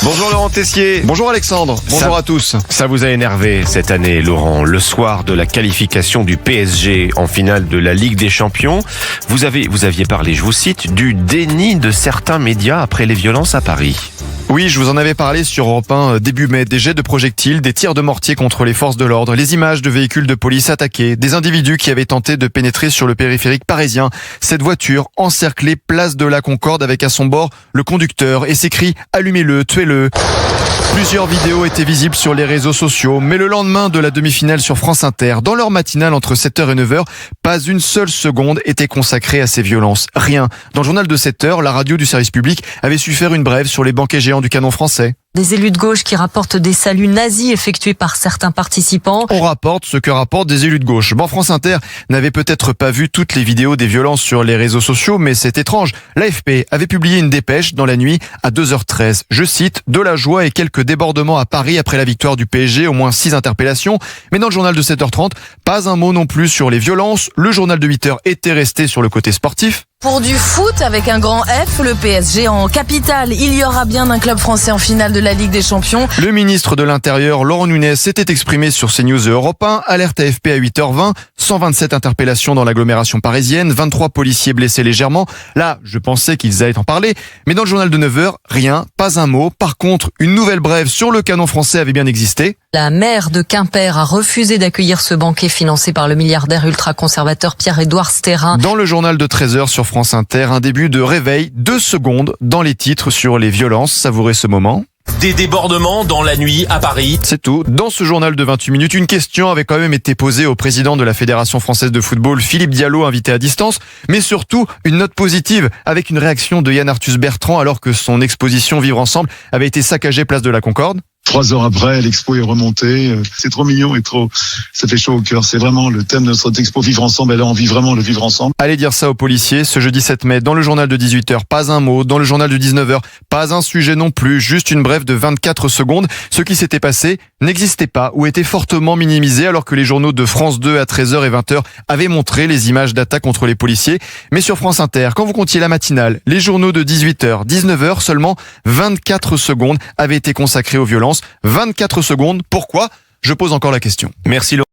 Bonjour Laurent Tessier. Bonjour Alexandre, bonjour à tous. Ça vous a énervé cette année, Laurent, le soir de la qualification du PSG en finale de la Ligue des Champions. Vous aviez parlé, je vous cite, du déni de certains médias après les violences à Paris. Oui, je vous en avais parlé sur Europe 1 début mai, des jets de projectiles, des tirs de mortier contre les forces de l'ordre, les images de véhicules de police attaqués, des individus qui avaient tenté de pénétrer sur le périphérique parisien. Cette voiture encerclée place de la Concorde avec à son bord le conducteur et ses cris « Allumez-le, tuez-le ». Plusieurs vidéos étaient visibles sur les réseaux sociaux, mais le lendemain de la demi-finale sur France Inter, dans leur matinale entre 7h et 9h, pas une seule seconde était consacrée à ces violences. Rien. Dans le journal de 7h, la radio du service public avait su faire une brève sur les banquets géants du canon français. Des élus de gauche qui rapportent des saluts nazis effectués par certains participants. On rapporte ce que rapportent des élus de gauche. Bon, France Inter n'avait peut-être pas vu toutes les vidéos des violences sur les réseaux sociaux, mais c'est étrange. L'AFP avait publié une dépêche dans la nuit à 2h13. Je cite, de la joie et quelques débordements à Paris après la victoire du PSG, au moins 6 interpellations. Mais dans le journal de 7h30, pas un mot non plus sur les violences. Le journal de 8h était resté sur le côté sportif. Pour du foot avec un grand F, le PSG en capitale. Il y aura bien un club français en finale de la Ligue des Champions. Le ministre de l'Intérieur, Laurent Nunez, s'était exprimé sur CNews et Europe 1. Alerte AFP à 8h20. 127 interpellations dans l'agglomération parisienne. 23 policiers blessés légèrement. Là, je pensais qu'ils allaient en parler. Mais dans le journal de 9h, rien, pas un mot. Par contre, une nouvelle brève sur le canon français avait bien existé. La maire de Quimper a refusé d'accueillir ce banquet financé par le milliardaire ultra-conservateur Pierre-Édouard Stérin. Dans le journal de 13h sur France Inter, un début de réveil, 2 secondes dans les titres sur les violences. Savourez ce moment. Des débordements dans la nuit à Paris. C'est tout. Dans ce journal de 28 minutes, une question avait quand même été posée au président de la Fédération française de football, Philippe Diallo, invité à distance, mais surtout une note positive avec une réaction de Yann Arthus Bertrand alors que son exposition Vivre ensemble avait été saccagée place de la Concorde. 3 heures après, l'expo est remontée. C'est trop mignon et ça fait chaud au cœur. C'est vraiment le thème de notre expo Vivre ensemble. Elle a envie vraiment de vivre ensemble. Allez dire ça aux policiers. Ce jeudi 7 mai, dans le journal de 18h, pas un mot. Dans le journal de 19h, pas un sujet non plus. Juste une brève de 24 secondes. Ce qui s'était passé n'existait pas ou était fortement minimisé alors que les journaux de France 2 à 13h et 20h avaient montré les images d'attaques contre les policiers. Mais sur France Inter, quand vous comptiez la matinale, les journaux de 18h, 19h, seulement 24 secondes avaient été consacrés aux violences. 24 secondes. Pourquoi ? Je pose encore la question. Merci Laurent.